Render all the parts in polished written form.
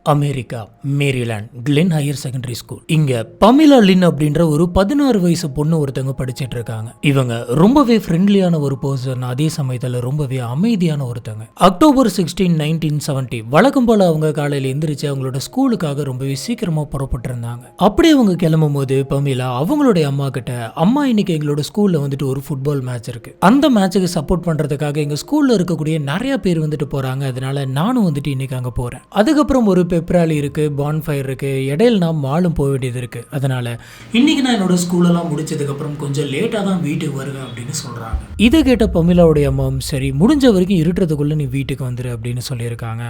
America Maryland Glen higher secondary school. இங்க Pamela லின் அப்படின்ற ஒரு 16 வயசு பொண்ணு ஒருத்தவங்க படிச்சிட்டு இருக்காங்க. இவங்க ரொம்பவே ஃப்ரெண்ட்லியான ஒரு பர்சன், அதே சமயத்துல ரொம்பவே அமைதியான ஒருத்தங்க. அக்டோபர் 16, 1970 வழக்கம் போல அவங்க காலையில எந்திரிச்சு அவங்களோட ஸ்கூலுக்காக ரொம்பவே சீக்கிரமா புறப்பட்டு இருந்தாங்க. அப்படியே அவங்க கிளம்பும் போது பமிலா அவங்களுடைய அம்மா கிட்ட, அம்மா இன்னைக்கு எங்களோட ஸ்கூல்ல வந்துட்டு ஒரு ஃபுட்பால் மேட்ச் இருக்கு, அந்த மேட்சுக்கு சப்போர்ட் பண்றதுக்காக எங்க ஸ்கூல்ல இருக்கக்கூடிய நிறைய பேர் வந்துட்டு போறாங்க, அதனால நானும் வந்துட்டு இன்னைக்கு அங்க போறேன். அதுக்கப்புறம் ஒரு பெப்ராலி இருக்கு, பான்ஃபயர் இருக்கு, இடையில நான் மாலும் போக வேண்டியது இருக்கு, அதனால இன்னைக்கு நான் என்னோட ஸ்கூலெல்லாம் முடிச்சதுக்கு அப்புறம் கொஞ்சம் லேட்டா தான் வீட்டுக்கு வருவேன் அப்படின்னு சொல்றாங்க. இதை கேட்ட பமிலாவுடைய அம்மாவும் சரி, முடிஞ்ச வரைக்கும் இருட்டுறதுக்குள்ள நீ வீட்டுக்கு வந்துரு அப்படின்னு சொல்லியிருக்காங்க.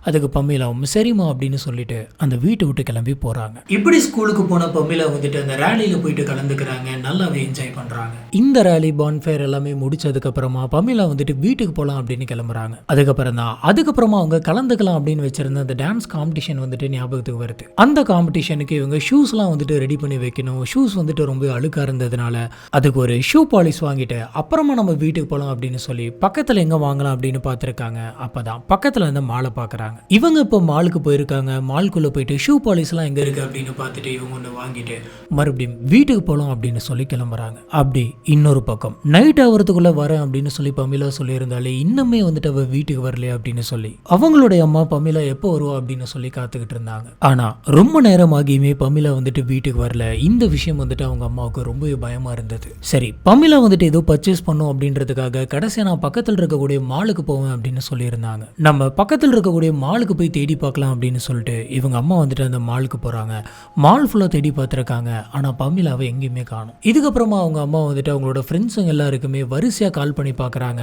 அதுக்கு பமிலாவும் சரிம்மா அப்படின்னு சொல்லிட்டு அந்த வீட்டை விட்டு கிளம்பி போறாங்க. இப்படி ஸ்கூலுக்கு போன பமிலா வந்துட்டு அந்த ரேலியில போயிட்டு கலந்துக்கிறாங்க, நல்லாவே என்ஜாய் பண்றாங்க. இந்த ரேலி பான்ஃபயர் எல்லாமே முடிச்சதுக்கு அப்புறமா பமிலா வந்துட்டு வீட்டுக்கு போலாம் அப்படின்னு கிளம்புறாங்க. அதுக்கப்புறமா அவங்க கலந்துக்கலாம் அப்படின்னு வச்சிருந்த அந்த டான்ஸ் காம்படிஷன் வந்துட்டு ஞாபகத்துக்கு வருது. அந்த காம்படிஷனுக்கு இவங்க ஷூஸ்லாம் வந்துட்டு ரெடி பண்ணி வைக்கணும். ஷூஸ் வந்துட்டு ரொம்ப அழுக்கா இருந்ததுனால அதுக்கு ஒரு ஷூ பாலிஷ் வாங்கிட்டு அப்புறமா நம்ம வீட்டுக்கு போகலாம் அப்படின்னு சொல்லி பக்கத்துல எங்க வாங்கலாம் அப்படின்னு பார்த்துருக்காங்க. அப்பதான் பக்கத்துல இருந்த மாலை பார்க்கறாங்க. இவங்க இப்போ மாலுக்கு போயிருக்காங்க. மால்குள்ள போயிட்டு ஷூ பாலிஷ்லாம் எங்க இருக்கு அப்படின்னு பார்த்துட்டு இவங்க ஒன்று வாங்கிட்டு மறுபடியும் வீட்டுக்கு போகலாம் அப்படின்னு சொல்லி கிளம்புறாங்க. அப்படி இன்னொரு பக்கம் நைட் ஆகிறதுக்குள்ள வரேன் அப்படின்னு சொல்லி பமிலா சொல்லியிருந்தாலே இன்னுமே வந்துட்டு அவ வீட்டுக்கு வரலையே அப்படின்னு சொல்லி அவங்களுடைய அம்மா பமிலா எப்போ வருவா அப்படின்னு சொல்லி காத்துக்கிட்டு இருந்தாங்க. ஆனா ரொம்ப நேரம் ஆகியுமே பமிலா வந்துட்டு வீட்டுக்கு வரல. இந்த விஷயம் வந்துட்டு அவங்க அம்மாவுக்கு ரொம்பவே பயமா இருந்தது. சரி, பமிலா வந்துட்டு ஏதோ பர்ச்சேஸ் பண்ணும் அப்படின்றதுக்காக கடைசியா நான் பக்கத்தில் இருக்கக்கூடிய மாலுக்கு போவேன் அப்படின்னு சொல்லியிருந்தாங்க. நம்ம பக்கத்தில் இருக்கக்கூடிய மாலுக்கு போய் தேடி பார்க்கலாம் அப்படின்னு சொல்லிட்டு இவங்க அம்மா வந்துட்டு அந்த மாலுக்கு போறாங்க. மால் ஃபுல்லா தேடி பார்த்துருக்காங்க, ஆனா பமிலாவை எங்கேயுமே காணும். இதுக்கப்புறமா அவங்க அம்மா வந்துட்டு அவங்களோட ஃப்ரெண்ட்ஸுங்க எல்லாருக்குமே வரிசையா கால் பண்ணி பார்க்குறாங்க.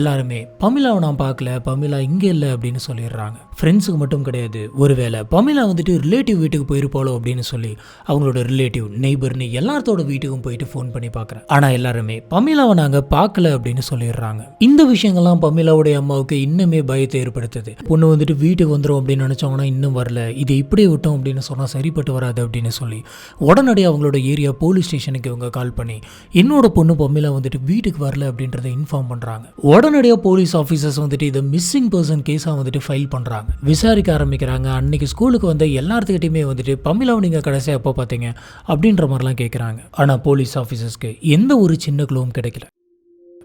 எல்லாருமே பமிலாவை நான் பார்க்கல, பமிலா இங்கே இல்லை அப்படின்னு சொல்லிடுறாங்க. ஃப்ரெண்ட்ஸுக்கு மட்டும் கிடையாது, ஒருவேளை பமிலா வந்துட்டு ரிலேட்டிவ் வீட்டுக்கு போயிருப்பாளோ அப்படின்னு சொல்லி அவங்களோட ரிலேட்டிவ் நெய்பர்னு எல்லாத்தோட வீட்டுக்கும் போயிட்டு ஃபோன் பண்ணி பார்க்குறேன். ஆனால் எல்லாருமே பமிலாவை நாங்கள் பார்க்கல அப்படின்னு சொல்லிடுறாங்க. இந்த விஷயங்கள்லாம் பமிலாவுடைய அம்மாவுக்கு இன்னுமே பயத்தை ஏற்படுத்துது. பொண்ணு வந்துட்டு வீட்டுக்கு வந்துடும் அப்படின்னு நினச்சவங்கன்னா இன்னும் வரல, இது இப்படியே விட்டோம் அப்படின்னு சொன்னால் சரிப்பட்டு வராது அப்படின்னு சொல்லி உடனடியாக அவங்களோட ஏரியா போலீஸ் ஸ்டேஷனுக்கு இவங்க கால் பண்ணி என்னோட பொண்ணு பமிலா வந்துட்டு வீட்டுக்கு வரல அப்படின்றத இன்ஃபார்ம் பண்ணுறாங்க. உடனடியாக போலீஸ் ஆஃபீஸர்ஸ் வந்துட்டு இதை மிஸ்ஸிங் பர்சன் கேஸாக வந்துட்டு ஃபைல் பண்ணுறாங்க. விசாரிக்க ஆரம்பிக்கிறாங்க. அன்னைக்கு ஸ்கூலுக்கு வந்த எல்லாத்துக்கிட்டையுமே வந்துட்டு பமிலாவை நீங்கள் கடைசியாக எப்போ பார்த்தீங்க அப்படின்ற மாதிரிலாம் கேட்குறாங்க. ஆனால் போலீஸ் ஆஃபீஸர்ஸ்க்கு எந்த ஒரு சின்ன க்ளூவும் கிடைக்கல.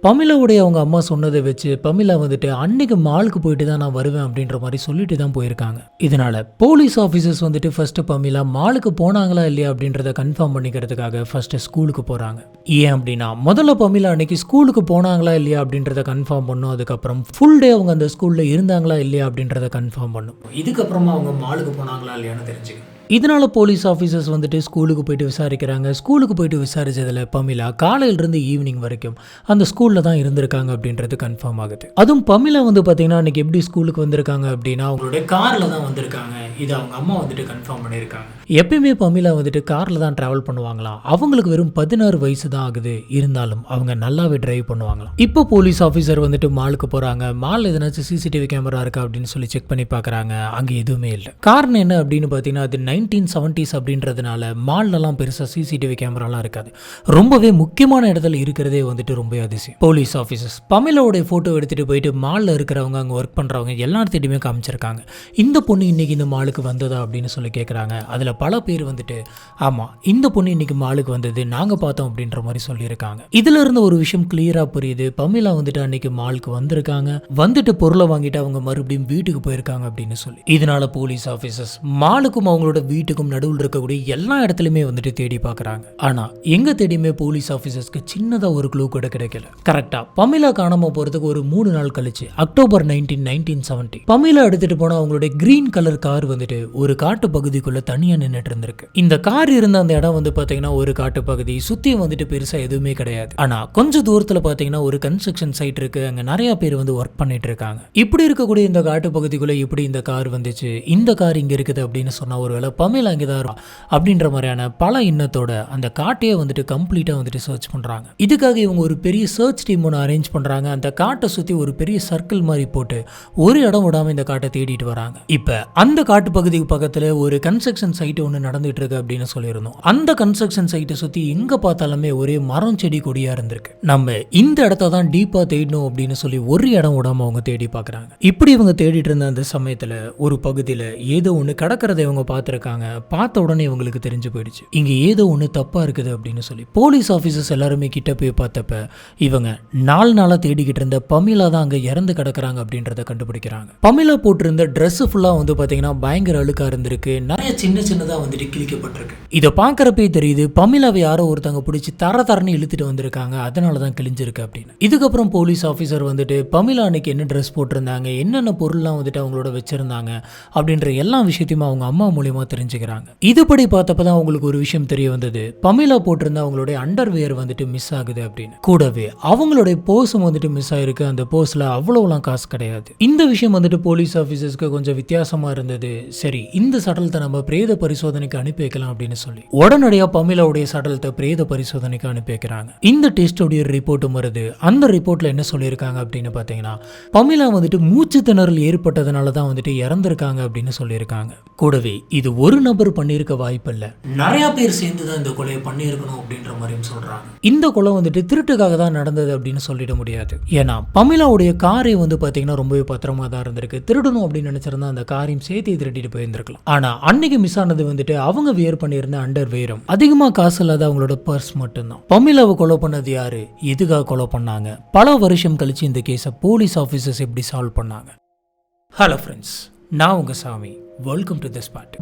பமிலாவுடைய அவங்க அம்மா சொன்னதை வச்சு பமிலா வந்துட்டு அன்னைக்கு மாலுக்கு போயிட்டு தான் நான் வருவேன் அப்படின்ற மாதிரி சொல்லிட்டு தான் போயிருக்காங்க. இதனால போலீஸ் ஆஃபீஸர்ஸ் வந்துட்டு ஃபர்ஸ்ட் பமிலா மாலுக்கு போனாங்களா இல்லையா அப்படின்றத கன்ஃபார்ம் பண்ணிக்கிறதுக்காக ஃபர்ஸ்ட் ஸ்கூலுக்கு போறாங்க. ஏன் அப்படின்னா முதல்ல பமிலா அன்னைக்கு ஸ்கூலுக்கு போனாங்களா இல்லையா அப்படின்றத கன்ஃபார்ம் பண்ணும். அதுக்கப்புறம் ஃபுல் டே அவங்க அந்த ஸ்கூல்ல இருந்தாங்களா இல்லையா அப்படின்றத கன்ஃபார்ம் பண்ணும். இதுக்கப்புறமா அவங்க மாலுக்கு போனாங்களா இல்லையான்னு தெரிஞ்சுக்கணும். இதனால போலீஸ் ஆஃபீஸர்ஸ் வந்துட்டு ஸ்கூலுக்கு போயிட்டு விசாரிக்கிறாங்க. ஸ்கூலுக்கு போயிட்டு விசாரிச்சதுல பமிலா காலையிலிருந்து ஈவினிங் வரைக்கும் அந்த ஸ்கூல்ல தான் இருந்திருக்காங்க அப்படின்றது கன்ஃபார்ம் ஆகுது. அதுவும் பமிலா வந்து பார்த்தீங்கன்னா அன்னைக்கு எப்படி ஸ்கூலுக்கு வந்திருக்காங்க அப்படின்னா அவங்களுடைய கார்ல தான் வந்திருக்காங்க. இது அவங்க அம்மா வந்துட்டு கன்ஃபார்ம் பண்ணியிருக்காங்க. எப்பயுமே பமிலா வந்துட்டு கார்ல தான் டிராவல் பண்ணுவாங்களாம். அவங்களுக்கு வெறும் 16 வயசு தான் ஆகுது, இருந்தாலும் அவங்க நல்லாவே டிரைவ் பண்ணுவாங்களாம். இப்போ போலீஸ் ஆஃபீஸர் வந்துட்டு மாலுக்கு போறாங்க. மால் எதனாச்சும் சிசிடிவி கேமரா இருக்கா அப்படின்னு சொல்லி செக் பண்ணி பார்க்குறாங்க. அங்கே எதுவுமே இல்லை. காரணம் என்ன அப்படின்னு பார்த்தீங்கன்னா அது 1970s அப்படின்றதுனால மால்லலாம் பெருசாக சிசிடிவி கேமராலாம் இருக்காது. ரொம்பவே முக்கியமான இடத்துல இருக்கிறதே வந்துட்டு ரொம்ப அதிசயம். போலீஸ் ஆஃபீஸர்ஸ் பமிலாவுடைய ஃபோட்டோ எடுத்துகிட்டு போயிட்டு மாலில் இருக்கிறவங்க, அங்கே ஒர்க் பண்ணுறவங்க எல்லாத்தையுமே காமிச்சிருக்காங்க. இந்த பொண்ணு இன்னைக்கு இந்த மாலுக்கு வந்ததா அப்படின்னு சொல்லி கேட்குறாங்க. அதில் பல பேர் வந்துட்டு ஆமாம் இந்த பொண்ணு இன்னைக்கு மாலுக்கு வந்தது, நாங்கள் பார்த்தோம் அப்படின்ற மாதிரி சொல்லியிருக்காங்க. இதுல இருந்து ஒரு விஷயம் கிளியராக புரியுது. பமிலா வந்துட்டு அன்னைக்கு மாலுக்கு வந்திருக்காங்க, வந்துட்டு பொருளை வாங்கிட்டு அவங்க மறுபடியும் வீட்டுக்கு போயிருக்காங்க அப்படின்னு சொல்லி. இதனால போலீஸ் ஆஃபீஸர்ஸ் மாலுக்கும் அவங்களோட வீட்டுக்கும் நடுவில் இருக்கக்கூடிய எல்லா இடத்துலையுமே வந்துட்டு தேடி பார்க்குறாங்க. ஆனால் எங்கே தேடியுமே போலீஸ் ஆஃபீஸர்ஸ்க்கு சின்னதாக ஒரு க்ளூ கூட கிடைக்கல. கரெக்டாக பமிலா காணாமல் போகிறதுக்கு ஒரு 3 நாள் கழிச்சு அக்டோபர் 19, 1970 பமிலா எடுத்துகிட்டு போன அவங்களுடைய கிரீன் கலர் கார் வந்துட்டு ஒரு காட்டு பகுதிக்குள்ளே தனியாக நின்றுட்டு இருந்திருக்கு. இந்த கார் இருந்த அந்த இடம் வந்து பார்த்தீங்கன்னா ஒரு காட்டு பகுதி, சுற்றியும் வந்துட்டு பெருசாக எதுவுமே கிடையாது. ஆனால் கொஞ்சம் தூரத்தில் பார்த்தீங்கன்னா ஒரு கன்ஸ்ட்ரக்ஷன் சைட் இருக்கு, அங்கே நிறைய பேர் வந்து ஒர்க் பண்ணிட்டு இருக்காங்க. இப்படி இருக்கக்கூடிய இந்த காட்டு பகுதிக்குள்ளே எப்படி இந்த கார் வந்துச்சு, இந்த கார் இங்கே இருக்குது அப்படின்னு சொன்னால் ஒருவேளை பமிலா இங்கே தான் அப்படின்ற மாதிரியான பல எண்ணத்தோட அந்த காட்டையே வந்துட்டு கம்ப்ளீட்டாக வந்துட்டு சர்ச் பண்ணுறாங்க. இதுக்காக இவங்க ஒரு பெரிய சர்ச் டீம் ஒன்று அரேஞ்ச் பண்ணுறாங்க. அந்த காட்டை சுற்றி ஒரு பெரிய சர்க்கிள் மாதிரி போட்டு ஒரு இடம் விடாமல் இந்த காட்டை தேடிட்டு வராங்க. இப்போ அந்த காட்டு பகுதிக்கு பக்கத்தில் ஒரு கன்ஸ்ட்ரக்ஷன் சைட் சைட் ஒன்று நடந்துட்டு இருக்கு அப்படின்னு சொல்லியிருந்தோம். அந்த கன்ஸ்ட்ரக்ஷன் சைட்டை சுற்றி எங்கே பார்த்தாலுமே ஒரே மரம் செடி கொடியாக இருந்திருக்கு. நம்ம இந்த இடத்த தான் டீப்பாக தேடணும் அப்படின்னு சொல்லி ஒரு இடம் விடாம அவங்க தேடி பார்க்குறாங்க. இப்படி இவங்க தேடிட்டு இருந்த அந்த சமயத்தில் ஒரு பகுதியில் ஏதோ ஒன்று கடக்கிறத இவங்க பார்த்துருக்காங்க. பார்த்த உடனே இவங்களுக்கு தெரிஞ்சு போயிடுச்சு, இங்கே ஏதோ ஒன்று தப்பாக இருக்குது அப்படின்னு சொல்லி. போலீஸ் ஆஃபீஸர்ஸ் எல்லாருமே கிட்ட போய் பார்த்தப்ப இவங்க 4 நாளாக தேடிக்கிட்டு இருந்த பமிலா தான் அங்கே இறந்து கிடக்குறாங்க அப்படின்றத கண்டுபிடிக்கிறாங்க. பமிலா போட்டிருந்த ட்ரெஸ் ஃபுல்லாக வந்து பார்த்தீங்கன்னா பயங்கர அழுக்காக இருந்திருக்கு. நிறைய சின்ன சின்னதாக வந்துட்டு கிழிக்கப்பட்டிருக்கு. இதை பார்க்குறப்பே தெரியுது பமிலாவை யாரோ ஒருத்தவங்க பிடிச்சி தரன்னு இழுத்துட்டு வந்திருக்காங்க, அதனால தான் கிழிஞ்சிருக்கு அப்படின்னு. இதுக்கப்புறம் போலீஸ் ஆஃபீஸர் வந்துட்டு பமிலா அன்னைக்கு என்ன ட்ரெஸ் போட்டிருந்தாங்க, என்னென்ன பொருள்லாம் வந்துட்டு அவங்களோட வச்சிருந்தாங்க அப்படின்ற எல்லா விஷயத்தையுமே அவங்க அம்மா மூலியமா தெரிஞ்சுக்கிறாங்க. இதுபடி பார்த்தப்பதான் அவங்களுக்கு ஒரு விஷயம் தெரிய வந்தது, பமிலா போட்டிருந்த அவங்களுடைய அண்டர்வேர் வந்துட்டு மிஸ் ஆகுது அப்படின்னு. கூடவே அவங்களுடைய போஸும் வந்துட்டு மிஸ் ஆயிருக்கு. அந்த போஸ்ல அவ்வளவுலாம் காசு கிடையாது. இந்த விஷயம் வந்துட்டு போலீஸ் ஆஃபீஸர்ஸ்க்கு கொஞ்சம் வித்தியாசமா இருந்தது. சரி, இந்த சடலத்தை நம்ம பிரேத பரிசோதனைக்கு அனுப்பி வைக்கலாம் அப்படின்னு சொல்லி உடனடியாக பமிலாவுடைய சடலத்தை பிரேத பரிசோதனைக்கு அனுப்பி வைக்கிறாங்க. இந்த டெஸ்டோடைய ரிப்போர்ட்டும் வருது. அந்த ரிப்போர்ட்ல என்ன சொல்லியிருக்காங்க அப்படின்னு பார்த்தீங்கன்னா, பமிலா வந்துட்டு மூச்சு திணறல் ஏற்பட்டதுனால தான் வந்துட்டு இறந்திருக்காங்க அப்படின்னு சொல்லியிருக்காங்க. கூடவே இது ஒரு நபர் பண்ணியிருக்க வாய்ப்பு இல்லை, நிறைய பேர் சேர்ந்து தான் இந்த கொலையை பண்ணியிருக்கணும் அப்படின்ற மாதிரியும் சொல்றாங்க. இந்த கொலை வந்துட்டு திருட்டுக்காக தான் நடந்தது அப்படின்னு சொல்லிட முடியாது. ஏன்னா பமிலாவுடைய காரை வந்து பார்த்தீங்கன்னா ரொம்பவே பத்திரமா தான் இருந்திருக்கு. திருடணும் அப்படின்னு நினைச்சிருந்தா அந்த காரையும் சேர்த்து திருட்டிட்டு போயிருந்திருக்கலாம். ஆனா அன்னைக்கு மிஸ் ஆனது வந்துட்டு அவங்க வியர் பண்ணியிருந்த அண்டர் வேரும் அதிகமா காசு இல்லாத அவங்களோட பர்ஸ் மட்டும்தான். பமிலாவை கொலை பண்ணது யாரு, எதுக்காக கொலை பண்ணாங்க, பல வருஷம் கழிச்சு இந்த கேஸை போலீஸ் ஆஃபீஸர்ஸ் எப்படி சால்வ் பண்ணாங்க. ஹலோ ஃப்ரெண்ட்ஸ், நான் உங்க சாமி. Welcome to this part.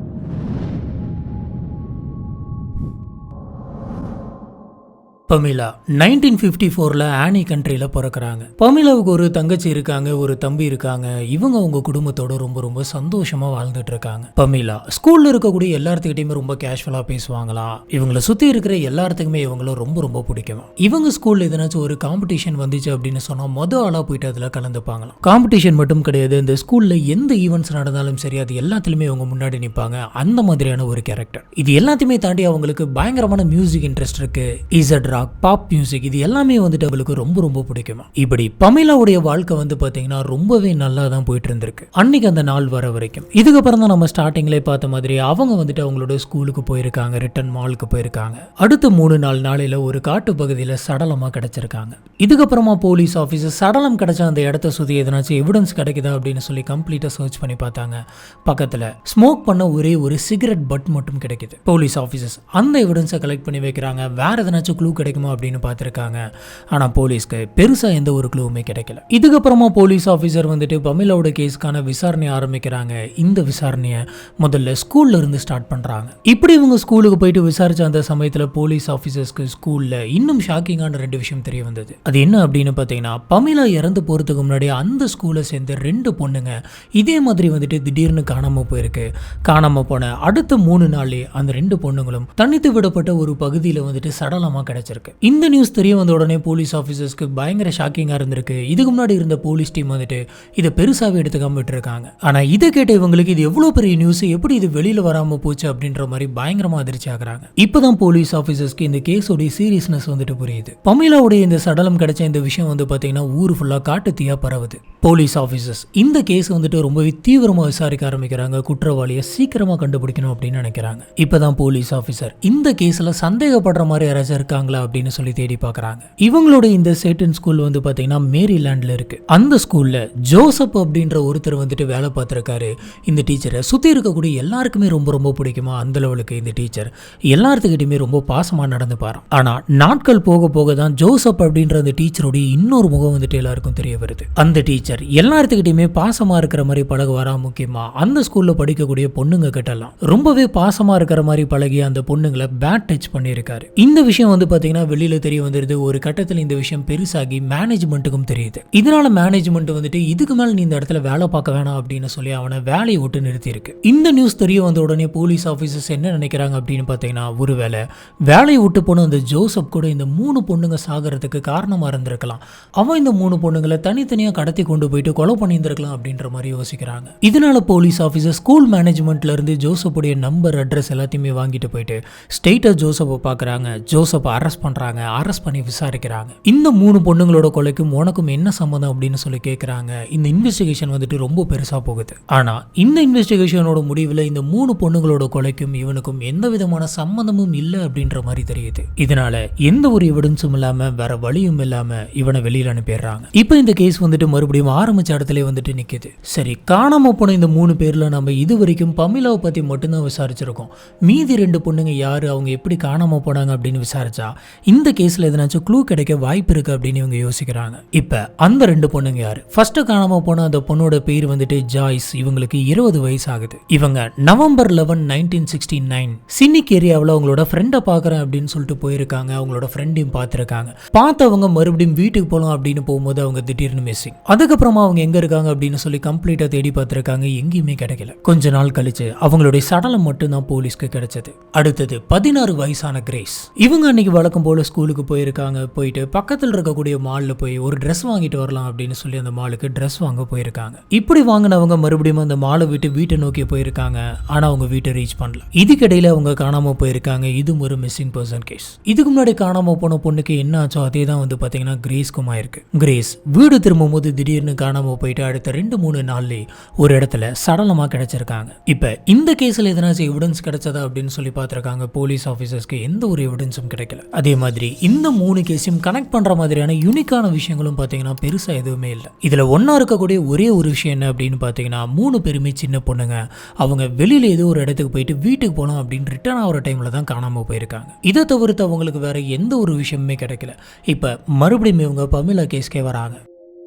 பமிலா 1954 ஆனி கண்ட்ரியில் பிறக்கிறாங்க. பமிலாவுக்கு ஒரு தங்கச்சி இருக்காங்க, ஒரு தம்பி இருக்காங்க. இவங்க அவங்க குடும்பத்தோட ரொம்ப ரொம்ப சந்தோஷமா வாழ்ந்துட்டு இருக்காங்க. பமிலா ஸ்கூல்ல இருக்கக்கூடிய எல்லாத்துக்கிட்டையுமே ரொம்ப கேஷுவலா பேசுவாங்களாம். இவங்களை சுத்தி இருக்கிற எல்லாத்துக்குமே இவங்கள ரொம்ப ரொம்ப பிடிக்குமா. இவங்க ஸ்கூல்ல எதனாச்சும் ஒரு காம்படிஷன் வந்துச்சு அப்படின்னு சொன்னா ஆளா போயிட்டு அதுல கலந்துப்பாங்களாம். காம்படிஷன் மட்டும் கிடையாது, இந்த ஸ்கூல்ல எந்த ஈவெண்ட்ஸ் நடந்தாலும் சரி அது எல்லாத்துலயுமே அவங்க முன்னாடி நிற்பாங்க. அந்த மாதிரியான ஒரு கேரக்டர். இது எல்லாத்தையுமே தாண்டி அவங்களுக்கு பயங்கரமான மியூசிக் இன்ட்ரெஸ்ட் இருக்கு. இசட் ராக், பாப் மியூசிக், இது எல்லாமே வந்துட்டு அவங்களுக்கு ரொம்ப ரொம்ப பிடிக்குமா. இப்படி பமிலாவுடைய வாழ்க்கை வந்து பாத்தீங்கன்னா ரொம்பவே நல்லா தான் போயிட்டு இருந்திருக்கு அன்னைக்கு அந்த நாள் வர வரைக்கும். இதுக்கப்புறம் தான் நம்ம ஸ்டார்டிங்ல பார்த்த மாதிரி அவங்க வந்துட்டு அவங்களோட ஸ்கூலுக்கு போயிருக்காங்க, ரிட்டன் மாலுக்கு போயிருக்காங்க. அடுத்த 3 நாளையில ஒரு காட்டு பகுதியில சடலமா கிடைச்சிருக்காங்க. இதுக்கப்புறமா போலீஸ் ஆஃபீஸர் சடலம் கிடைச்ச அந்த இடத்த சுத்தி எதனாச்சும் எவிடன்ஸ் கிடைக்குதா அப்படின்னு சொல்லி கம்ப்ளீட்டா சர்ச் பண்ணி பார்த்தாங்க. பக்கத்துல ஸ்மோக் பண்ண ஒரே ஒரு சிகரெட் பட் மட்டும் கிடைக்குது. போலீஸ் ஆஃபீஸர்ஸ் அந்த எவிடன்ஸை கலெக்ட் பண்ணி வைக்கிறாங்க. வேற எதனாச்சும் க்ளூ கிடைக்குமா அப்படின்னு பார்த்துருக்காங்க. ஆனால் போலீஸ்க்கு பெருசாக எந்த ஒரு க்ளூவுமே கிடைக்கல. இதுக்கப்புறமா போலீஸ் ஆஃபீஸர் வந்துட்டு பமிலாவோட கேஸ்க்கான விசாரணை ஆரம்பிக்கிறாங்க. இந்த விசாரணையை முதல்ல ஸ்கூல்ல இருந்து ஸ்டார்ட் பண்றாங்க. இப்படி இவங்க ஸ்கூலுக்கு போயிட்டு விசாரிச்ச அந்த சமயத்தில் போலீஸ் ஆஃபீஸர்ஸ்க்கு ஸ்கூல்ல இன்னும் ஷாக்கிங்கான 2 விஷயம் தெரிய வந்தது. அது என்ன அப்படின்னு பார்த்தீங்கன்னா, பமிலா இறந்து போறதுக்கு முன்னாடி அந்த ஸ்கூலை சேர்ந்த 2 பொண்ணுங்க இதே மாதிரி வந்துட்டு திடீர்னு காணாம போயிருக்கு. காணாம போன அடுத்த 3 நாள்லயே அந்த 2 பொண்ணுங்களும் தனித்து விடப்பட்ட ஒரு பகுதியில் வந்துட்டு சடலமா கிடைச்சிருக்கு. இந்த நியூஸ் தெரிய வந்த உடனே போலீஸ் ஆஃபீஸர்ஸ்க்கு பயங்கர ஷாக்கிங்கா இருந்திருக்கு. இதுக்கு முன்னாடி இருந்த போலீஸ் டீம் வந்துட்டு இதை பெருசாவே எடுத்துக்காம விட்டுருக்காங்க. ஆனா இதை கேட்ட இவங்களுக்கு இது எவ்வளவு பெரிய நியூஸ், எப்படி இது வெளியில வராம போச்சு அப்படின்ற மாதிரி பயங்கரமா அதிர்ச்சி ஆகுறாங்க. இப்பதான் போலீஸ் ஆஃபீஸர்ஸ்க்கு இந்த கேஸோட சீரியஸ்னஸ் வந்துட்டு புரியுது. பமிலாவுடைய இந்த சடலம் கிடைச்ச இந்த விஷயம் வந்து பாத்தீங்கன்னா ஊர் ஃபுல்லா காட்டு தீயா பரவுது. போலீஸ் ஆஃபீஸர்ஸ் இந்த கேஸ் வந்துட்டு ரொம்பவே தீவிரமா விசாரிக்க ஆரம்பிக்கிறாங்க. குற்றவாளியை சீக்கிரமா கண்டுபிடிக்கணும் அப்படின்னு நினைக்கிறாங்க. இப்பதான் போலீஸ் ஆஃபீஸர் இந்த கேஸ்ல சந்தேகப்படுற மாதிரி யாராச்சும் இருக்காங்களா அப்படின்னு சொல்லி தேடி பார்க்கறாங்க. இவங்களோட இந்த சேட்டன் ஸ்கூல் வந்து பாத்தீங்கன்னா மேரிலாண்ட்ல இருக்கு. அந்த ஸ்கூல்ல ஜோசப் அப்படின்ற ஒருத்தர் வந்துட்டு வேலை பார்த்திருக்காரு. இந்த டீச்சரை சுத்தி இருக்கக்கூடிய எல்லாருக்குமே ரொம்ப ரொம்ப பிடிக்குமா. அந்த லெவலுக்கு இந்த டீச்சர் எல்லாத்துக்கிட்டையுமே ரொம்ப பாசமா நடந்து பாராம். ஆனா நாட்கள் போக போக தான் ஜோசப் அப்படின்ற அந்த டீச்சருடைய இன்னொரு முகம் வந்துட்டு எல்லாருக்கும் தெரிய வருது. அந்த டீச்சர் எல்லாத்துக்கிட்டையுமே பாசமா இருக்கிற மாதிரி பழகுவாரா. முக்கியமா அந்த ஸ்கூல்ல படிக்கக்கூடிய பொண்ணுங்க கிட்டலாம் ரொம்பவே பாசமா இருக்கிற மாதிரி பழகி அந்த பொண்ணுங்களை பேட் டச் பண்ணியிருக்காரு. இந்த விஷயம் வந்து பாத்தீங்கன்னா வெளியில தெரிய வந்துருது. ஒரு கட்டத்தில் இந்த விஷயம் பெருசாகி மேனேஜ்மெண்ட்டுக்கும் தெரியுது. இதனால மேனேஜ்மெண்ட் வந்துட்டு இதுக்கு மேல நீ இந்த இடத்துல வேலை பார்க்க வேணாம் அப்படின்னு சொல்லி அவனை வேலையை விட்டு நிறுத்தி இருக்கு. இந்த நியூஸ் தெரிய வந்த உடனே போலீஸ் ஆஃபீஸர்ஸ் என்ன நினைக்கிறாங்க அப்படின்னு பார்த்தீங்கன்னா, ஒருவேளை வேலையை விட்டு போன அந்த ஜோசப் கூட இந்த 3 பொண்ணுங்க சாகிறதுக்கு காரணமா இருந்திருக்கலாம். அவன் இந்த 3 பொண்ணுங்களை தனித்தனியா கடத்தி கொண்டு போயிட்டு கொலை பண்ணியிருந்திருக்கலாம் அப்படின்ற மாதிரி யோசிக்கிறாங்க. இதனால போலீஸ் ஆஃபீஸர் ஸ்கூல் மேனேஜ்மெண்ட்ல இருந்து ஜோசப்புடைய நம்பர், அட்ரஸ் எல்லாத்தையுமே வாங்கிட்டு போயிட்டு ஸ்ட்ரெயிட்டா ஜோசப்பை பார்க்குறாங்க. ஜோசப்பை அரெஸ்ட் பண்றாங்க, அரெஸ்ட் பண்ணி விசாரிக்கிறாங்க. இந்த 3 பொண்ணுங்களோட கொலைக்கும் உனக்கும் என்ன சம்பந்தம் அப்படின்னு சொல்லி கேட்கறாங்க. இந்த இன்வெஸ்டிகேஷன் வந்துட்டு ரொம்ப பெருசா போகுது. ஆனா இந்த இன்வெஸ்டிகேஷனோட முடிவுல இந்த 3 பொண்ணுங்களோட கொலைக்கும் இவனுக்கும் எந்த விதமான சம்பந்தமும் இல்ல அப்படின்ற மாதிரி தெரியுது. இதனால எந்த ஒரு எவிடன்ஸும் இல்லாம வேற வழியும் இல்லாம இவனை வெளியில அனுப்பிடுறாங்க. இப்போ இந்த கேஸ் வந்துட்டு மறுபடியும் ஆரம்பிச்ச இடத்துல வந்துட்டு நிக்குது. சரி, காணாம போன இந்த 3 பேர்ல நம்ம இது வரைக்கும் பமிலாவை பத்தி மட்டும்தான் விசாரிச்சிருக்கோம். மீதி 2 பொண்ணுங்க யாரு, அவங்க எப்படி காணாம போனாங்க அப்படின்னு விசாரிச்சா இந்த கேஸ்ல எதனாச்சும் க்ளூ கிடைக்க வாய்ப்பு இருக்கு அப்படின்னு இவங்க யோசிக்கிறாங்க. இப்ப அந்த 2 பொண்ணுங்க யாரு? ஃபர்ஸ்ட் காணாம போன அந்த பொண்ணோட பேர் வந்துட்டு ஜாய்ஸ். இவங்களுக்கு 20 வயசு ஆகுது. இவங்க நவம்பர் 11, 1969 சினிக் ஏரியாவில் அவங்களோட ஃப்ரெண்டை பார்க்குறேன் அப்படின்னு சொல்லிட்டு போயிருக்காங்க. அவங்களோட ஃப்ரெண்டையும் பார்த்துருக்காங்க. பார்த்தவங்க மறுபடியும் வீட்டுக்கு போகலாம் அப்படின்னு போகும்போது அவங்க திடீர்னு மிஸ்ஸிங். அதுக்கப்புறமா அவங்க எங்க இருக்காங்க அப்படின்னு சொல்லி கம்ப்ளீட்டா தேடி பார்த்துருக்காங்க. எங்கேயுமே கிடைக்கல. கொஞ்ச நாள் கழிச்சு அவங்களுடைய சடலம் மட்டும் தான் போலீஸ்க்கு கிடைச்சது. அடுத்தது 16 வயசான கிரேஸ். இவங்க அன்னைக்கு வழக்கம் போல ஸ்கூலுக்கு போயிருக்காங்க. போயிட்டு பக்கத்தில் இருக்கக்கூடிய மால்ல போய் ஒரு ட்ரெஸ் வாங்கிட்டு வரலாம் அப்படின்னு சொல்லி அந்த மாலுக்கு ட்ரெஸ் வாங்க போயிருக்காங்க. இப்படி வாங்கினவங்க மறுபடியும் அந்த மாலை விட்டு வீட்டை நோக்கி போயிருக்காங்க. ஆனா அவங்க வீட்டை ரீச் பண்ணல. இதுக்கிடையில அவங்க காணாம போயிருக்காங்க. இது ஒரு மிஸ்ஸிங் பர்சன் கேஸ். இதுக்கு முன்னாடி காணாம போன பொண்ணுக்கு என்ன ஆச்சோ அதே தான் வந்து பாத்தீங்கன்னா கிரேஸ்க்கும் ஆயிருக்கு. கிரேஸ் வீடு திரும்பும் போது திடீர்னு காணாம போயிட்டு அடுத்த 2-3 நாள்லயே ஒரு இடத்துல சடலமா கிடைச்சிருக்காங்க. இப்ப இந்த கேஸ்ல எதனாச்சும் எவிடன்ஸ் கிடைச்சதா அப்படின்னு சொல்லி பார்த்திருக்காங்க. போலீஸ் ஆபீசர்ஸ்க்கு எந்த ஒரு எவிடன்ஸும் கிடைக்கல. அதே மாதிரி இந்த 3 கேஸையும் கனெக்ட் பண்ற மாதிரியான யூனிக்கான விஷயங்களும் பாத்தீங்கன்னா பெருசா எதுவுமே இல்லை. இதுல ஒன்னா இருக்கக்கூடிய ஒரே ஒரு விஷயம் என்ன அப்படின்னு பாத்தீங்கன்னா 3 பேருமே சின்ன பொண்ணுங்க. அவங்க வெளியில ஏதோ ஒரு இடத்துக்கு போயிட்டு வீட்டுக்கு போகலாம் அப்படின்னு ரிட்டர்ன் ஆகிற டைம்ல தான் காணாம போயிருக்காங்க. இதை தவிர்த்து அவங்களுக்கு வேற எந்த ஒரு விஷயமுமே கிடைக்கல. இப்ப மறுபடியும் இவங்க பமிலா கேஸ்க்கே வராங்க.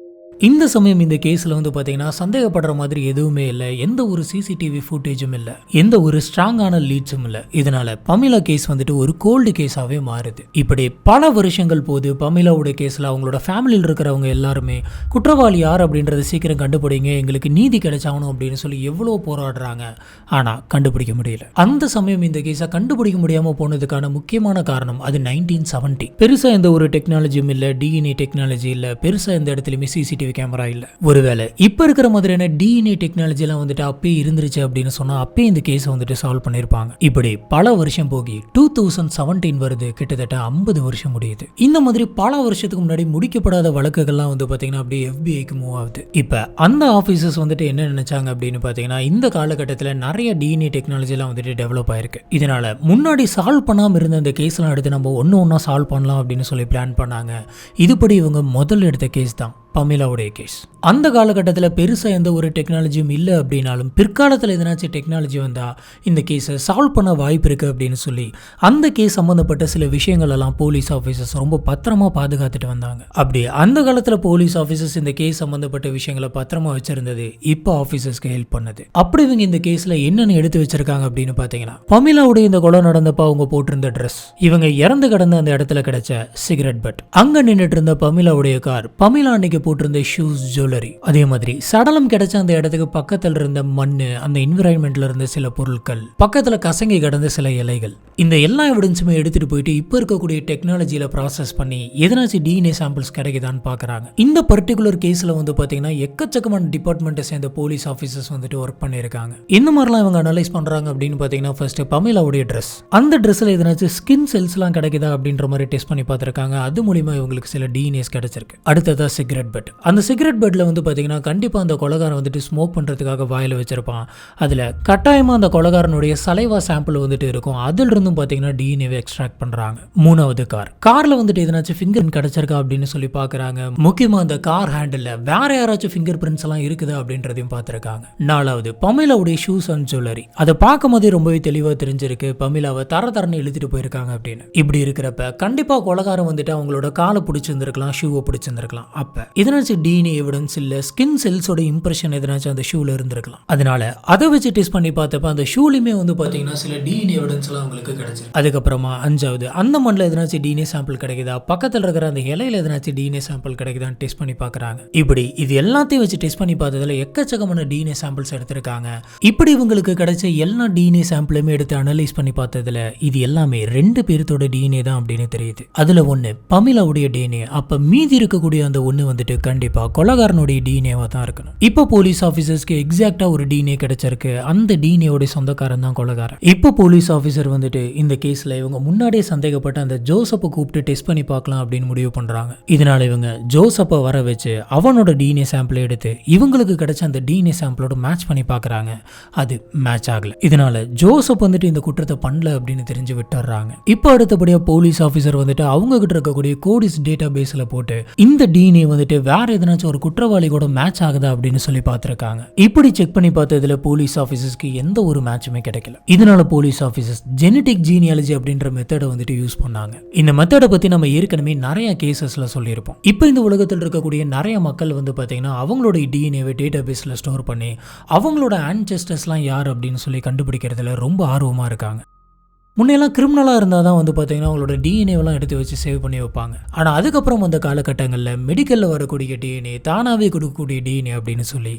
இந்த சமயம் இந்த கேஸில் வந்து பார்த்தீங்கன்னா சந்தேகப்படுற மாதிரி எதுவுமே இல்லை. எந்த ஒரு சிசிடிவி ஃபுட்டேஜும் இல்லை. எந்த ஒரு ஸ்ட்ராங்கான லீட்ஸும் இல்லை. இதனால பமிலா கேஸ் வந்துட்டு ஒரு கோல்டு கேஸாகவே மாறுது. இப்படி பல வருஷங்கள் போது பமிலாவோட கேஸில் அவங்களோட ஃபேமிலியில் இருக்கிறவங்க எல்லாருமே குற்றவாளி யார் அப்படின்றத சீக்கிரம் கண்டுபிடிங்க, எங்களுக்கு நீதி கிடைச்சாகணும் அப்படின்னு சொல்லி எவ்வளோ போராடுறாங்க. ஆனால் கண்டுபிடிக்க முடியல. அந்த சமயம் இந்த கேஸை கண்டுபிடிக்க முடியாமல் போனதுக்கான முக்கியமான காரணம் அது 1970. பெருசாக எந்த ஒரு டெக்னாலஜியும் இல்லை. டிஎன்ஏ டெக்னாலஜி இல்லை. பெருசாக எந்த இடத்துலையுமே சிசிடிவி கேமரா இல்ல. ஒருவேளை இப்ப இருக்கிற மாதிரியான டிஎன்ஏ டெக்னாலஜி எல்லாம் வந்துட்டு அப்பயே இருந்துருச்சு அப்படின்னு சொன்னா அப்பயே இந்த கேஸ் வந்துட்டு சால்வ் பண்ணிருப்பாங்க. இப்படி பல வருஷம் போகி 2017 வருது. கிட்டத்தட்ட 50 வருஷம் முடியுது. இந்த மாதிரி பல வருஷத்துக்கு முன்னாடி முடிக்கப்படாத வழக்குகள்லாம் வந்து பாத்தீங்கன்னா அப்படியே எஃபிஐக்கு மூவ் ஆகுது. இப்ப அந்த ஆபீசர்ஸ் வந்துட்டு என்ன நினைச்சாங்க அப்படின்னு பாத்தீங்கன்னா இந்த காலகட்டத்தில் நிறைய டிஎன்ஏ டெக்னாலஜி எல்லாம் வந்துட்டு டெவலப் ஆயிருக்கு. இதனால முன்னாடி சால்வ் பண்ணாம இருந்த அந்த கேஸ் எல்லாம் எடுத்து நம்ம ஒன்னா சால்வ் பண்ணலாம் அப்படின்னு சொல்லி பிளான் பண்ணாங்க. இதுபடி இவங்க முதல் எடுத்த கேஸ் தான் பமிலாவுடைய கேஸ். அந்த காலகட்டத்தில் பெருசாக எந்த ஒரு டெக்னாலஜியும் இல்லை அப்படின்னாலும் பிற்காலத்தில் எதனாச்சும் டெக்னாலஜி வந்தால் இந்த கேஸை சால்வ் பண்ண வாய்ப்பு இருக்குது அப்படின்னு சொல்லி அந்த கேஸ் சம்மந்தப்பட்ட சில விஷயங்கள் எல்லாம் போலீஸ் ஆஃபீஸர்ஸ் ரொம்ப பத்திரமா பாதுகாத்துட்டு வந்தாங்க. அப்படி அந்த காலத்தில் போலீஸ் ஆஃபீஸர்ஸ் இந்த கேஸ் சம்மந்தப்பட்ட விஷயங்களை பத்திரமா வச்சிருந்தது இப்போ ஆஃபீஸர்ஸ்க்கு ஹெல்ப் பண்ணுது. அப்படி இவங்க இந்த கேஸில் என்னென்னு எடுத்து வச்சிருக்காங்க அப்படின்னு பார்த்தீங்கன்னா பமிலாவுடைய இந்த கொலை நடந்தப்போ அவங்க போட்டிருந்த ட்ரெஸ், இவங்க இறந்து கிடந்த அந்த இடத்துல கிடைச்ச சிகரெட் பட், அங்கே நின்றுட்டு இருந்த பமிலாவுடைய கார், பமிலா அன்னைக்கு போட்டிருந்த ஷூஸ், ஜுவல்லரி, அதே மாதிரி சடலம் கிடைச்ச அந்த இடத்துக்கு பக்கத்தில் இருந்த மண்ணு, அந்த என்விரான்மெண்ட்ல இருந்த சில பொருட்கள், பக்கத்துல கசங்கி கிடந்த சில இலைகள், இந்த எல்லா எவிடன்ஸுமே எடுத்துட்டு போயிட்டு இப்போ இருக்கக்கூடிய டெக்னாலஜியில ப்ராசஸ் பண்ணி எதனாச்சும் டிஎன்ஏ சாம்பிள்ஸ் கிடைக்குதான்னு பாக்குறாங்க. இந்த பர்டிகுலர் கேஸ்ல வந்து பாத்தீங்கன்னா எக்கச்சக்கமான டிபார்ட்மெண்ட்டை சேர்ந்த போலீஸ் ஆஃபீஸர்ஸ் வந்துட்டு ஒர்க் பண்ணியிருக்காங்க. இந்த மாதிரிலாம் இவங்க அனலைஸ் பண்றாங்க அப்படின்னு பாத்தீங்கன்னா ஃபர்ஸ்ட் பமிலாவுடைய ட்ரெஸ், அந்த ட்ரெஸ்ல எதனாச்சும் ஸ்கின் செல்ஸ் எல்லாம் கிடைக்குதா அப்படின்ற மாதிரி டெஸ்ட் பண்ணி பார்த்திருக்காங்க. அது மூலியமா இவங்களுக்கு சில டிஎன்ஏஸ் கிடைச்சிருக்கு. அடுத்ததா சிகரெட் பட், அந்த சிகரெட் பட்ல வந்து பாத்தீங்கன்னா கண்டிப்பா அந்த கொலைகாரன் வந்துட்டு ஸ்மோக் பண்றதுக்காக வாயில வச்சிருப்பான். அதுல கட்டாயமா அந்த கொலைகாரனுடைய சலைவா சாம்பிள் வந்துட்டு இருக்கும். அதுல இருந்தும் பாத்தீங்கன்னா டிஎன்ஏவை எக்ஸ்ட்ராக்ட் பண்றாங்க. மூணாவது கார்ல வந்துட்டு எதனாச்சும் ஃபிங்கர் பிரிண்ட் கிடைச்சிருக்கா அப்படின்னு சொல்லி பாக்குறாங்க. முக்கியமா அந்த கார் ஹேண்டில் வேற யாராச்சும் ஃபிங்கர் பிரிண்ட்ஸ் எல்லாம் இருக்குதா அப்படின்றதையும் பார்த்திருக்காங்க. நாலாவது பமிலாவுடைய ஷூஸ் அண்ட் ஜுவல்லரி, அதை பார்க்கும் போதே ரொம்பவே தெளிவா தெரிஞ்சிருக்கு பமிலாவை தரன்னு இழுத்துட்டு போயிருக்காங்க அப்படின்னு. இப்படி இருக்கிறப்ப கண்டிப்பா கொலைகாரன் வந்துட்டு அவங்களோட காலை பிடிச்சிருந்திருக்கலாம், ஷூவை பிடிச்சிருந்திருக்கலாம். அப்ப எதனாச்சும் டிஎன்ஏ எவிடன்ஸ் இல்ல, ஸ்கின் செல்ஸோட இம்ப்ரெஷன் எதனாச்சும் அந்த ஷூல இருந்திருக்கலாம். அதனால அதை வச்சு டெஸ்ட் பண்ணி பார்த்தப்ப அந்த ஷூலையுமே வந்து பாத்தீங்கன்னா சில டிஎன்ஏ எவிடன்ஸ் எல்லாம் உங்களுக்கு கிடைச்சிருக்கு. அதுக்கப்புறமா அஞ்சாவது அந்த மண்ணில் எதனாச்சும் டிஎன்ஏ சாம்பிள் கிடைக்குதா, பக்கத்தில் இருக்கிற அந்த இலையில எதனாச்சும் டிஎன்ஏ சாம்பிள் கிடைக்குதான்னு டெஸ்ட் பண்ணி பார்க்குறாங்க. இப்படி இது எல்லாத்தையும் வச்சு டெஸ்ட் பண்ணி பார்த்ததுல எக்கச்சக்கமான டிஎன்ஏ சாம்பிள்ஸ் எடுத்திருக்காங்க. இப்படி இவங்களுக்கு கிடைச்ச எல்லா டிஎன்ஏ சாம்பிளுமே எடுத்து அனலைஸ் பண்ணி பார்த்ததுல இது எல்லாமே 2 பேர்த்தோட டிஎன்ஏ தான் அப்படின்னு தெரியுது. அதுல ஒன்று பமிலாவுடைய டிஎன்ஏ. அப்ப மீதி இருக்கக்கூடிய அந்த ஒன்று வந்துட்டு வந்துட்டு கண்டிப்பா கொலைகாரனுடைய டிஎன்ஏவா தான் இருக்கணும். இப்போ போலீஸ் ஆஃபீஸர்ஸ்க்கு எக்ஸாக்டா ஒரு டிஎன்ஏ கிடைச்சிருக்கு. அந்த டிஎன்ஏவோட சொந்தக்காரன் தான் கொலைகாரன். இப்போ போலீஸ் ஆஃபீஸர் வந்துட்டு இந்த கேஸ்ல இவங்க முன்னாடியே சந்தேகப்பட்ட அந்த ஜோசப்பை கூப்பிட்டு டெஸ்ட் பண்ணி பார்க்கலாம் அப்படின்னு முடிவு பண்றாங்க. இதனால இவங்க ஜோசப்பை வர வச்சு அவனோட டிஎன்ஏ சாம்பிள் எடுத்து இவங்களுக்கு கிடைச்ச அந்த டிஎன்ஏ சாம்பிளோட மேட்ச் பண்ணி பார்க்கறாங்க. அது மேட்ச் ஆகல. இதனால ஜோசப் வந்துட்டு இந்த குற்றத்தை பண்ணல அப்படின்னு தெரிஞ்சு விட்டுறாங்க. இப்போ அடுத்தபடியா போலீஸ் ஆஃபீஸர் வந்துட்டு அவங்க கிட்ட இருக்கக்கூடிய கோடிஸ் டேட்டா பேஸ்ல போட்டு இந்த டிஎன்ஏ வந்துட்டு வேற எதனாச்சும் ஒரு குற்றவாளி கூட மேட்ச் ஆகுதா அப்படின்னு சொல்லி பார்த்திருக்காங்க. இப்படி செக் பண்ணி பார்த்ததுல போலீஸ் ஆஃபீஸர்ஸ்க்கு எந்த ஒரு மேட்சுமே கிடைக்கல. இதனால போலீஸ் ஆஃபீஸர்ஸ் ஜெனடிக் ஜீனியாலஜி அப்படின்ற மெத்தடை வந்துட்டு யூஸ் பண்ணாங்க. இந்த மெத்தடை பத்தி நம்ம ஏற்கனவே நிறைய கேசஸ்ல சொல்லியிருப்போம். இப்போ இந்த உலகத்தில் இருக்கக்கூடிய நிறைய மக்கள் வந்து பாத்தீங்கன்னா அவங்களோட டிஎன்ஏவை டேட்டா பேஸ்ல ஸ்டோர் பண்ணி அவங்களோட ஆன்செஸ்டர்ஸ்லாம் யார் அப்படின்னு சொல்லி கண்டுபிடிக்கிறதுல ரொம்ப ஆர்வமா இருக்காங்க. முன்னெல்லாம் கிரிமினலாக இருந்தால் தான் வந்து பார்த்தீங்கன்னா அவங்களோட டிஎன்ஏவெல்லாம் எடுத்து வச்சு சேவ் பண்ணி வைப்பாங்க. ஆனால் அதுக்கப்புறம் அந்த காலகட்டங்களில் மெடிக்கலில் வரக்கூடிய டிஎன்ஏ, தானாகவே கொடுக்கக்கூடிய டிஎன்ஏ அப்படின்னு சொல்லி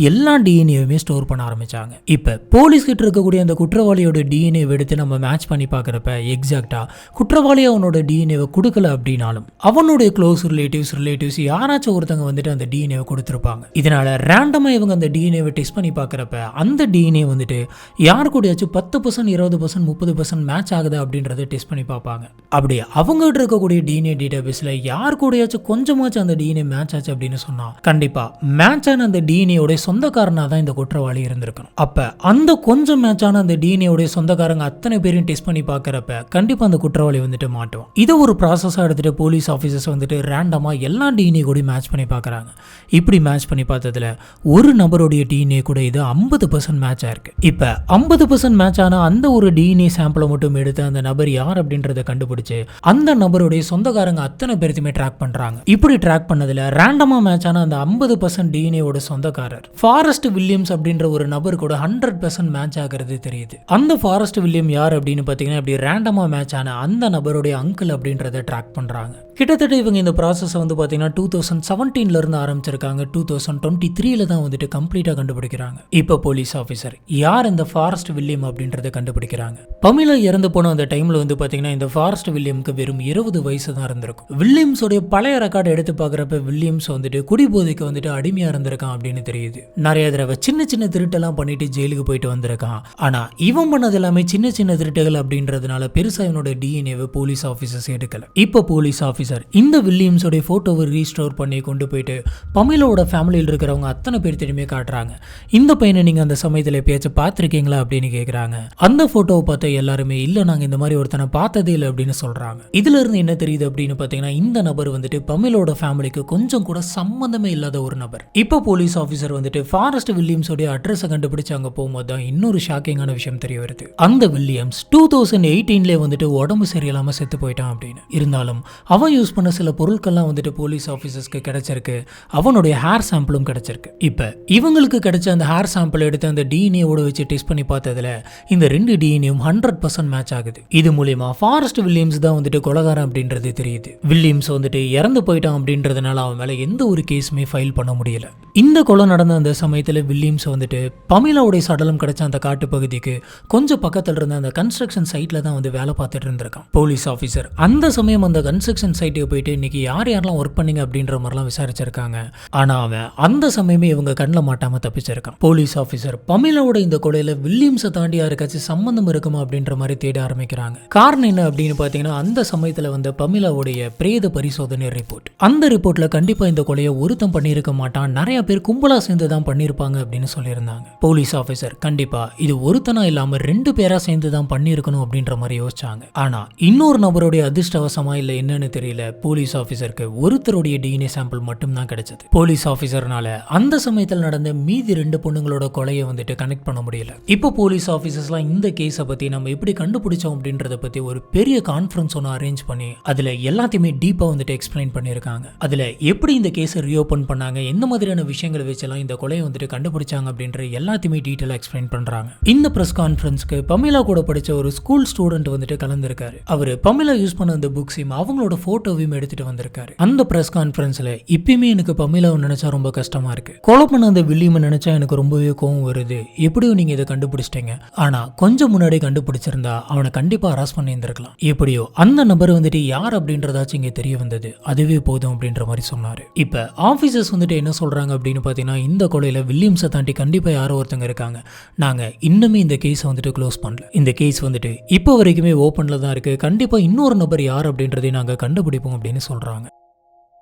எல்லா டிஎன்ஏவுமே ஸ்டோர் பண்ண ஆரம்பித்தாங்க. இப்போ போலீஸ் கிட்ட இருக்கக்கூடிய அந்த குற்றவாளியோட டிஎன்ஏ எடுத்து நம்ம மேட்ச் பண்ணி பார்க்குறப்ப எக்ஸாக்டாக குற்றவாளி அவனோட டிஎன்ஏவை கொடுக்கல அப்படின்னாலும் அவனுடைய க்ளோஸ் ரிலேட்டிவ்ஸ் யாராச்சும் ஒருத்தங்க வந்துட்டு அந்த டிஎன்ஏவை கொடுத்துருப்பாங்க. இதனால் ரேண்டமாக இவங்க அந்த டிஎன்ஏவை டெஸ்ட் பண்ணி பார்க்குறப்ப அந்த டிஎன்ஏ வந்துட்டு யார் கூடயாச்சும் 10%, 20%, 30% மேட்ச் ஆகுது அப்படின்றத டெஸ்ட் பண்ணி பார்ப்பாங்க. அப்படி அவங்ககிட்ட இருக்கக்கூடிய டிஎன்ஏ டேட்டாபேஸ்ல யார் கூடயாச்சும் கொஞ்சமாச்சும் அந்த டிஎன்ஏ மேட்ச் ஆச்சு அப்படின்னு சொன்னா கண்டிப்பா மேட்ச் ஆன அந்த டிஎன்ஏயோட சொந்தக்காரனா தான் இந்த குற்றவாளி இருந்திருக்கணும். அப்ப அந்த கொஞ்சம் மேட்ச் ஆன அந்த டிஎன்ஏயோட சொந்தக்காரங்க அத்தனை பேரையும் டெஸ்ட் பண்ணி பார்க்கறப்ப கண்டிப்பா அந்த குற்றவாளி வந்துட்டு மாட்டுவான். இதை ஒரு ப்ராசஸா எடுத்துட்டு போலீஸ் ஆஃபீஸர்ஸ் வந்துட்டு ரேண்டமா எல்லா டிஎன்ஏ கூட மேட்ச் பண்ணி பார்க்கறாங்க. இப்படி மேட்ச் பண்ணி பார்த்ததுல ஒரு நபருடைய டிஎன்ஏ கூட இது 50% மேட்ச் ஆயிருக்கு. இப்ப 50% மேட்ச் ஆன அந்த ஒரு டிஎன்ஏ சாம்பிளை மட்டும் எடுத்து அந்த நபர் யார் அப்படின்றத கண்டுபிடிச்சு அந்த நபருடைய சொந்தக்காரங்க அத்தனை பேருமே ட்ராக் பண்றாங்க. இப்படி ட்ராக் பண்ணதுல ரேண்டமா மேட்ச் ஆன அந்த 50% டிஎன்ஏவோட சொந்தக்காரர் ஃபாரஸ்ட் வில்லியம்ஸ் அப்படின்ற ஒரு நபர் கூட 100% மேட்ச் ஆகிறது தெரியுது. அந்த ஃபாரஸ்ட் வில்லியம் யார் அப்படின்னு பாத்தீங்கன்னா இப்படி ரேண்டமா மேட்ச் ஆன அந்த நபருடைய அங்கிள் அப்படின்றத ட்ராக் பண்றாங்க. கிட்டத்தட்ட இவங்க இந்த ப்ராசஸ் வந்து பாத்தீங்கன்னா 2017 இருந்து ஆரம்பிச்சிருக்காங்க. 2023 தான் வந்துட்டு கம்ப்ளீட்டா கண்டுபிடிக்கிறாங்க. இப்போ போலீஸ் ஆஃபீஸர் யார் இந்த ஃபாரஸ்ட் வில்லியம் அப்படின்றத கண்டுபிடிக்கிறாங்க. பமிலா இறந்து போன அந்த டைம்ல வந்து பாத்தீங்கன்னா இந்த ஃபாரஸ்ட் வில்லியம்க்கு வெறும் 20 வயசு தான் இருந்திருக்கும். வில்லியம்ஸோட பழைய ரெக்கார்டு எடுத்து பார்க்குறப்ப வில்லியம்ஸ் வந்துட்டு குடிபோதைக்கு வந்துட்டு அடிமையா இருந்திருக்கான் அப்படின்னு தெரியுது. நிறைய தடவை சின்ன சின்ன திருட்டெல்லாம் பண்ணிட்டு ஜெயிலுக்கு போயிட்டு வந்திருக்கான். ஆனா இவன் பண்ணது எல்லாமே சின்ன சின்ன திருட்டுகள் அப்படின்றதுனால பெருசா இவனோட டிஎன்ஏவை போலீஸ் ஆஃபீஸர்ஸ் எடுக்கல. இப்போ போலீஸ் ஆஃபீஸர் இந்த வில்லியம்ஸோட போட்டோவை ரீஸ்டோர் பண்ணி கொண்டு போயிட்டு பமிலாவோட ஃபேமிலியில் இருக்கிறவங்க அத்தனை பேர் திரும்பி காட்டுறாங்க. இந்த பையனை நீங்க அந்த சமயத்தில் பேச்ச பார்த்துருக்கீங்களா அப்படின்னு கேட்குறாங்க. அந்த போட்டோவை பார்த்த எல்லாருமே இல்ல நாங்க இந்த மாதிரி ஒருத்தனை பார்த்ததே இல்லை அப்படின்னு சொல்றாங்க. இதுல இருந்து என்ன தெரியுது அப்படின்னு பாத்தீங்கன்னா இந்த நபர் வந்துட்டு பமிலோட ஃபேமிலிக்கு கொஞ்சம் கூட சம்பந்தமே இல்லாத ஒரு நபர். இப்போ போலீஸ் ஆஃபீஸர் வந்துட்டு ஃபாரஸ்ட் வில்லியம்ஸோட அட்ரஸை கண்டுபிடிச்சு அங்க போகும்போது தான் இன்னொரு ஷாக்கிங்கான விஷயம் தெரிய வருது. அந்த வில்லியம்ஸ் 2018 வந்துட்டு உடம்பு சரியில்லாம செத்து போயிட்டான் அப்படின்னு. இருந்தாலும் அவன் யூஸ் பண்ண சில பொருட்கள்லாம் வந்துட்டு போலீஸ் ஆஃபீஸர்ஸ்க்கு கிடைச்சிருக்கு. அவனுடைய ஹேர் சாம்பிளும் கிடைச்சிருக்கு. இப்ப இவங்களுக்கு கிடைச்ச அந்த ஹேர் சாம்பிள் எடுத்து அந்த டிஎன்ஏவோட வச்சு டெஸ்ட் பண்ணி பார்த்ததுல இந்த 2 டிஎன்ஏவும் 100% மேட்ச் ஆகுது. இது மூலமா ஃபாரஸ்ட் வில்லியம்ஸ் தான் வந்துட்டு கொலைகாரன் அப்படின்றது தெரியுது. வில்லியம்ஸ் வந்துட்டு இறந்து போயிட்டான் அப்படின்றதுனால அவன் மேல எந்த ஒரு கேஸுமே ஃபைல் பண்ண முடியல. இந்த கொலை நடந்த அந்த சமயத்துல வில்லியம்ஸ் வந்துட்டு பமிலாவுடைய சடலம் கிடைச்ச அந்த காட்டு பகுதிக்கு கொஞ்சம் பக்கத்துல இருந்த அந்த கன்ஸ்ட்ரக்ஷன் சைட்ல தான் வந்து வேலை பார்த்துட்டு இருந்திருக்கான். போலீஸ் ஆஃபீஸர் அந்த சமயம் அந்த கன்ஸ்ட்ரக்ஷன் சைட்டுக்கு போயிட்டு இன்னைக்கு யாரெல்லாம் ஒர்க் பண்ணீங்க அப்படின்ற மாதிரிலாம் விசாரிச்சிருக்காங்க. ஆனா அவன் அந்த சமயமே இவங்க கண்ணில் மாட்டாம தப்பிச்சிருக்கான். போலீஸ் ஆஃபீஸர் பமிலாவோட இந்த கொலையில வில்லியம்ஸை தாண்டி யாருக்காச்சும் சம்பந்தம் இருக்குமா அப்படின்ற மாதிரி தேட ஆரம்பிக்கிறாங்க. காரணம் என்ன அப்படின்னு பாத்தீங்கன்னா அந்த சமயத்துல வந்து பமிலாவுடைய பிரேத பரிசோதனை ரிப்போர்ட். அந்த ரிப்போர்ட்ல கண்டிப்பா இந்த கொலையை ஒருத்தன் பண்ணியிருக்க மாட்டான், நிறைய பேர் கும்பலா சேர்ந்து தான் பண்ணியிருப்பாங்க அப்படின்னு சொல்லியிருந்தாங்க. போலீஸ் ஆஃபீஸர் கண்டிப்பா இது ஒருத்தனா இல்லாம 2 பேரா சேர்ந்து தான் பண்ணியிருக்கணும் அப்படின்ற மாதிரி யோசிச்சாங்க. ஆனா இன்னொரு நபருடைய அதிர்ஷ்டவசமா இல்ல என்னன்னு தெரியல, போலீஸ் ஆஃபீஸருக்கு ஒருத்தருடைய டிஎன்ஏ சாம்பிள் மட்டும் தான் கிடைச்சது. போலீஸ் ஆஃபீஸர்னால அந்த சமயத்தில் நடந்த மீதி 2 பொண்ணுங்களோட கொலையை வந்துட்டு கனெக்ட் பண்ண முடியல. இப்போ போலீஸ் ஆஃபீஸர்ஸ்லாம் இந்த கேஸை பத்தி நம்ம எப்படி கண்டுபிடிச்சோம் அப்படின்றத பத்தி ஒரு பெரிய கான்ஃபரன்ஸ் ஒன்று அரேஞ்ச் பண்ணி அதுல எல்லாத்தையுமே டீப்பா வந்துட்டு எக்ஸ்பிளைன் பண்ணியிருக்காங்க. அதுல எப்படி இந்த கேஸை ரீஓபன் பண்ணாங்க, எந்த மாதிரியான விஷயங்களை வச்செல்லாம் இந்த கொலையை வந்துட்டு கண்டுபிடிச்சாங்க அப்படின்ற எல்லாத்தையுமே டீட்டெயிலா எக்ஸ்பிளைன் பண்றாங்க. இந்த பிரஸ் கான்ஃபரன்ஸ்க்கு பமிலா கூட படிச்ச ஒரு ஸ்கூல் ஸ்டூடெண்ட் வந்துட்டு கலந்துருக்காரு. அவர் பமிலா யூஸ் பண்ண அந்த புக்ஸையும் அவங்களோட போட்டோவையும் எடுத்துட்டு வந்திருக்காரு. அந்த பிரஸ் கான்ஃபரன்ஸ்ல இப்பயுமே எனக்கு பமிலாவை நினைச்சா ரொம்ப கஷ்டமா இருக்கு. கொலை பண்ண அந்த வில்லியம் நினைச்சா எனக்கு ரொம்பவே கோவம் வருது. எப்படியும் நீங்க இதை கண்டுபிடிச்சிட்டீங்க, ஆனா கொஞ்சம் முன்னாடி கண்டுபிடிச்சிருந்தா இருந்தா அவனை கண்டிப்பா அரெஸ்ட் பண்ணி இருந்திருக்கலாம். எப்படியோ அந்த நபர் வந்துட்டு யார் அப்படின்றதாச்சும் இங்க தெரிய வந்தது. அதுவே போதும் அப்படின்ற மாதிரி சொன்னாரு. இப்ப ஆபீசர்ஸ் வந்துட்டு என்ன சொல்றாங்க அப்படின்னு பாத்தீங்கன்னா, இந்த கொலையில வில்லியம்ஸை தாண்டி கண்டிப்பா யாரோ ஒருத்தங்க இருக்காங்க. நாங்க இன்னுமே இந்த கேஸை வந்துட்டு க்ளோஸ் பண்ணல. இந்த கேஸ் வந்துட்டு இப்போ வரைக்குமே ஓப்பன்ல தான் இருக்கு. கண்டிப்பா இன்னொரு நபர் யார் அப்படின்றதை நாங்க கண்டுபிடிப்போம் அப்படின்னு சொல்றாங்க.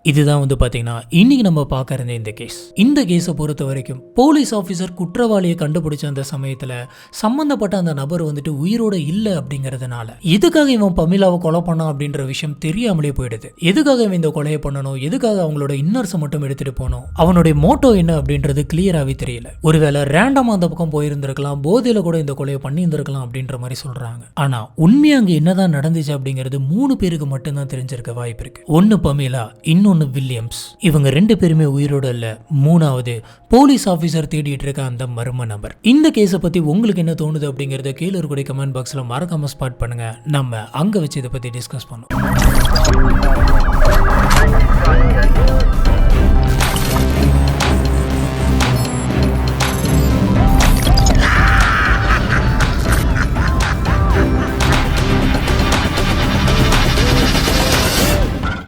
இதுதான் வந்து பாத்தீங்கன்னா இன்னைக்கு நம்ம பார்க்க இருந்த இந்த கேஸ். இந்த கேஸை பொறுத்த வரைக்கும் போலீஸ் ஆஃபீஸர் குற்றவாளியை கண்டுபிடிச்ச அந்த சமயத்துல சம்பந்தப்பட்ட அந்த நபர் வந்துட்டு உயிரோட இல்லை அப்படிங்கிறதுனால எதுக்காக இவன் பமிலாவை கொலை பண்ணான் அப்படின்ற விஷயம் தெரியாமலே போயிடுது. எதுக்காக இவன் இந்த கொலையை பண்ணணும், எதுக்காக அவங்களோட இன்னர்ஸை மட்டும் எடுத்துட்டு போனோம், அவனுடைய மோட்டோ என்ன அப்படின்றது கிளியராகவே தெரியல. ஒருவேளை ரேண்டமா அந்த பக்கம் போயிருந்திருக்கலாம், போதையில கூட இந்த கொலையை பண்ணி இருந்திருக்கலாம் அப்படின்ற மாதிரி சொல்றாங்க. ஆனா உண்மையா அங்க என்னதான் நடந்துச்சு அப்படிங்கிறது 3 பேருக்கு மட்டும்தான் தெரிஞ்சிருக்க வாய்ப்பு இருக்கு. ஒன்னு பமிலா, இன்னொன்னு வில்லியம்ஸ். இவங்க 2 பேருமே உயிரோட இல்ல. 3வது போலீஸ் ஆபீசர் தேடிட்டு இருக்க அந்த மர்ம நபர். இந்த கேஸை பத்தி உங்களுக்கு என்ன தோணுது அப்படிங்கறத கீழே இருக்கக்கூடிய கமெண்ட் பாக்ஸ்ல மறக்காம ஸ்பாட் பண்ணுங்க. நம்ம அங்க வச்சு இதை பத்தி டிஸ்கஸ் பண்ணுவோம்.